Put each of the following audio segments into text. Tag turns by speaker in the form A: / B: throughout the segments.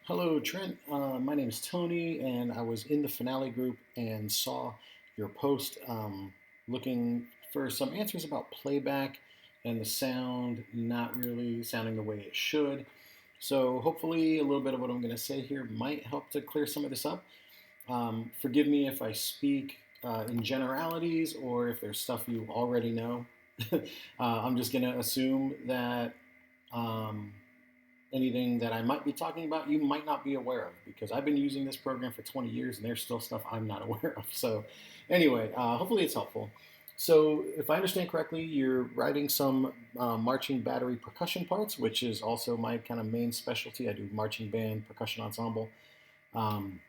A: Hello, Trent. My name is Tony, and I was in the finale group and saw your post looking for some answers about playback and the sound not really sounding the way it should. So, hopefully, a little bit of what I'm going to say here might help to clear some of this up. Forgive me if I speak in generalities or if there's stuff you already know. I'm just going to assume that. Um, Anything that I might be talking about, you might not be aware of because I've been using this program for 20 years and there's still stuff I'm not aware of. So, anyway, hopefully it's helpful. So, if I understand correctly, you're writing some marching battery percussion parts, which is also my kind of main specialty. I do marching band, percussion ensemble. Um,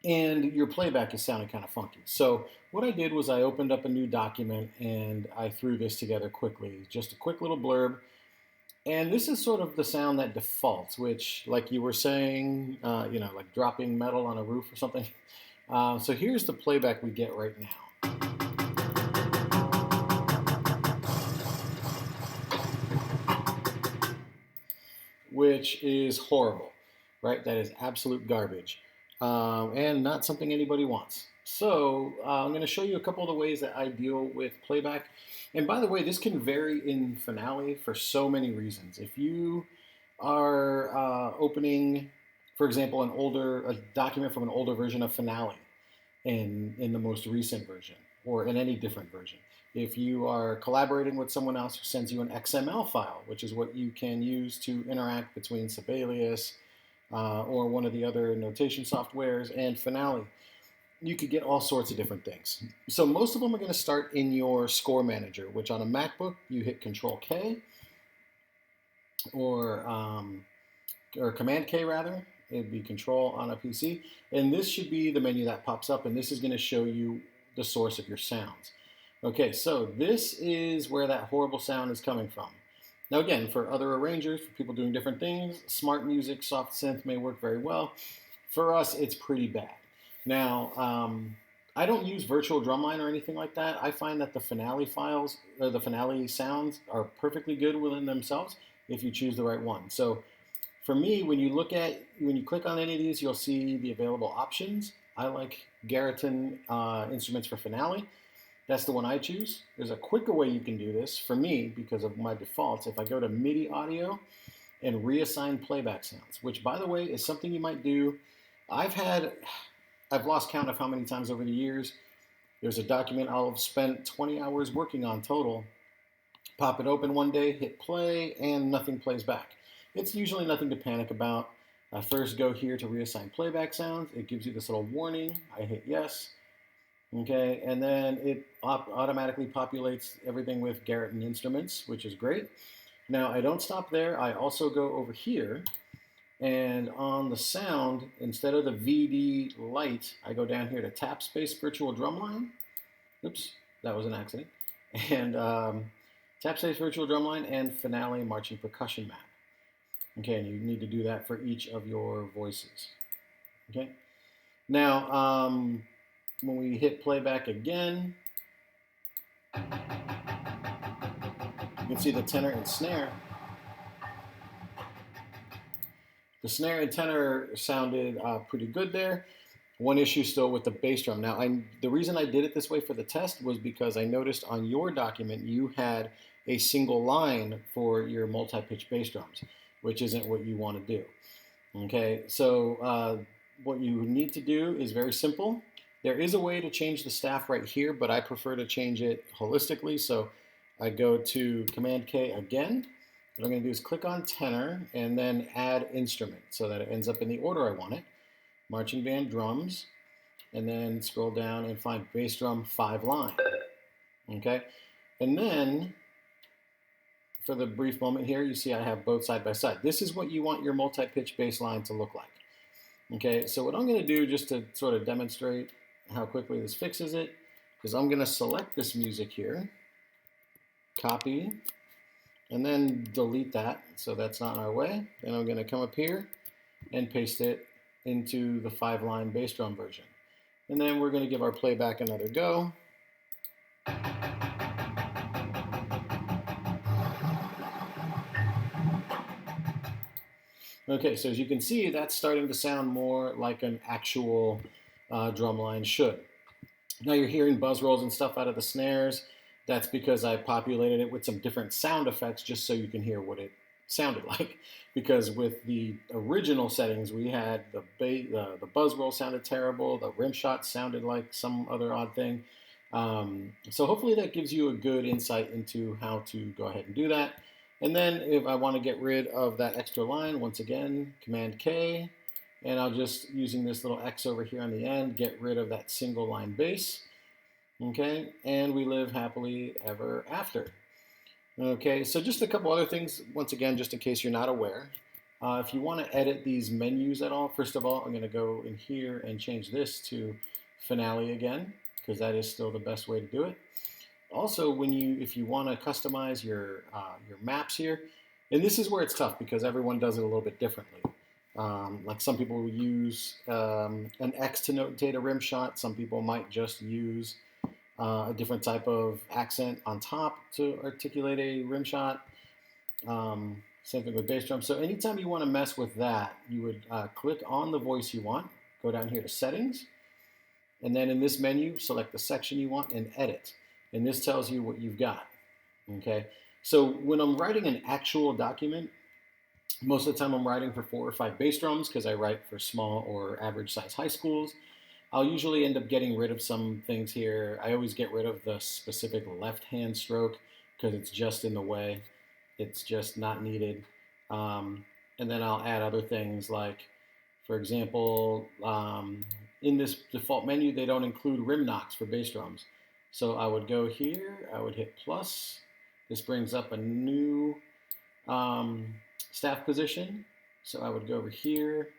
A: and your playback is sounding kind of funky. So, what I did was I opened up a new document and I threw this together quickly. Just a quick little blurb, and this is sort of the sound that defaults, which, like you were saying, like dropping metal on a roof or something. So here's the playback we get right now, which is horrible, right? That is absolute garbage, and not something anybody wants. So I'm going to show you a couple of the ways that I deal with playback. And by the way, this can vary in finale for so many reasons. If you are opening, for example, a document from an older version of finale in the most recent version or in any different version. If you are collaborating with someone else who sends you an XML file, which is what you can use to interact between Sibelius or one of the other notation softwares and Finale, you could get all sorts of different things. So most of them are going to start in your score manager, which on a MacBook you hit Control K or Command K rather. It'd be Control on a PC, and this should be the menu that pops up, and this is going to show you the source of your sounds. Okay, so this is where that horrible sound is coming from. Now again, for other arrangers, for people doing different things, smart music, soft synth may work very well. For us, it's pretty bad. Now, I don't use virtual drumline or anything like that. I find that the finale files, or the finale sounds, are perfectly good within themselves if you choose the right one. So for me, when you click on any of these, you'll see the available options. I like Garriton instruments for finale. That's the one I choose. There's a quicker way you can do this for me because of my defaults. If I go to MIDI audio and reassign playback sounds, which by the way is something you might do. I've lost count of how many times over the years. There's a document I'll have spent 20 hours working on total. Pop it open one day, hit play, and nothing plays back. It's usually nothing to panic about. I first go here to reassign playback sounds. It gives you this little warning. I hit yes. Okay, and then it automatically populates everything with Garriton instruments, which is great. Now, I don't stop there. I also go over here, and on the sound, instead of the VD light, I go down here to tap space virtual drumline. Oops, that was an accident. And tap space virtual drumline and finale marching percussion map. Okay, and you need to do that for each of your voices. Okay, now when we hit playback again, you can see the tenor and snare. The snare and tenor sounded pretty good there. One issue still with the bass drum. Now, the reason I did it this way for the test was because I noticed on your document you had a single line for your multi-pitch bass drums, which isn't what you want to do. Okay, so what you need to do is very simple. There is a way to change the staff right here, but I prefer to change it holistically. So I go to Command K again. What I'm going to do is click on tenor and then add instrument so that it ends up in the order I want it. Marching band drums, and then scroll down and find bass drum 5 line. Okay, and then for the brief moment here, you see I have both side by side. This is what you want your multi-pitch bass line to look like. Okay, so what I'm going to do just to sort of demonstrate how quickly this fixes it is I'm going to select this music here, copy, and then delete that so that's not in our way. Then I'm going to come up here and paste it into the 5-line bass drum version. And then we're going to give our playback another go. Okay, so as you can see, that's starting to sound more like an actual drum line should. Now you're hearing buzz rolls and stuff out of the snares. That's because I populated it with some different sound effects just so you can hear what it sounded like. Because with the original settings, we had the buzz roll sounded terrible, the rim shot sounded like some other odd thing. So hopefully that gives you a good insight into how to go ahead and do that. And then if I want to get rid of that extra line, once again, Command K, and I'll just, using this little X over here on the end, get rid of that single line bass. Okay, and we live happily ever after. Okay, so just a couple other things, once again, just in case you're not aware. If you want to edit these menus at all, first of all, I'm going to go in here and change this to finale again, because that is still the best way to do it. Also, if you want to customize your maps here, and this is where it's tough because everyone does it a little bit differently. Like some people will use an X to notate a rim shot. Some people might just use a different type of accent on top to articulate a rim shot. Same thing with bass drum. So anytime you want to mess with that, you would click on the voice you want, go down here to settings, and then in this menu, select the section you want and edit. And this tells you what you've got. Okay. So when I'm writing an actual document, most of the time I'm writing for 4 or 5 bass drums because I write for small or average size high schools. I'll usually end up getting rid of some things here. I always get rid of the specific left hand stroke because it's just in the way. It's just not needed. And then I'll add other things like, for example, in this default menu, they don't include rim knocks for bass drums. So I would go here, I would hit plus. This brings up a new staff position. So I would go over here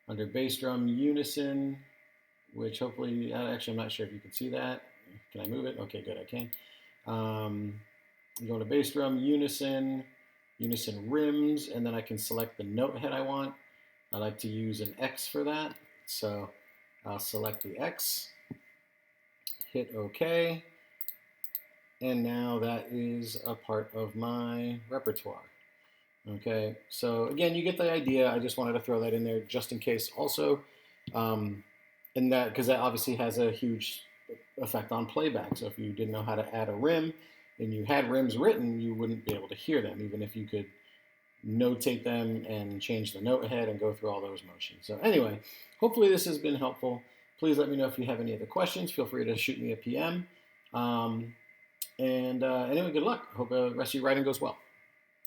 A: under bass drum unison, which hopefully, actually I'm not sure if you can see that. Can I move it? Okay, good, I can. Go to bass drum, unison rims, and then I can select the note head I want. I like to use an X for that. So I'll select the X, hit OK, and now that is a part of my repertoire. Okay, so again, you get the idea. I just wanted to throw that in there just in case also. And that, because that obviously has a huge effect on playback. So if you didn't know how to add a rim and you had rims written, you wouldn't be able to hear them, even if you could notate them and change the note head and go through all those motions. So anyway, hopefully this has been helpful. Please let me know if you have any other questions. Feel free to shoot me a PM. Anyway, good luck. Hope the rest of your writing goes well.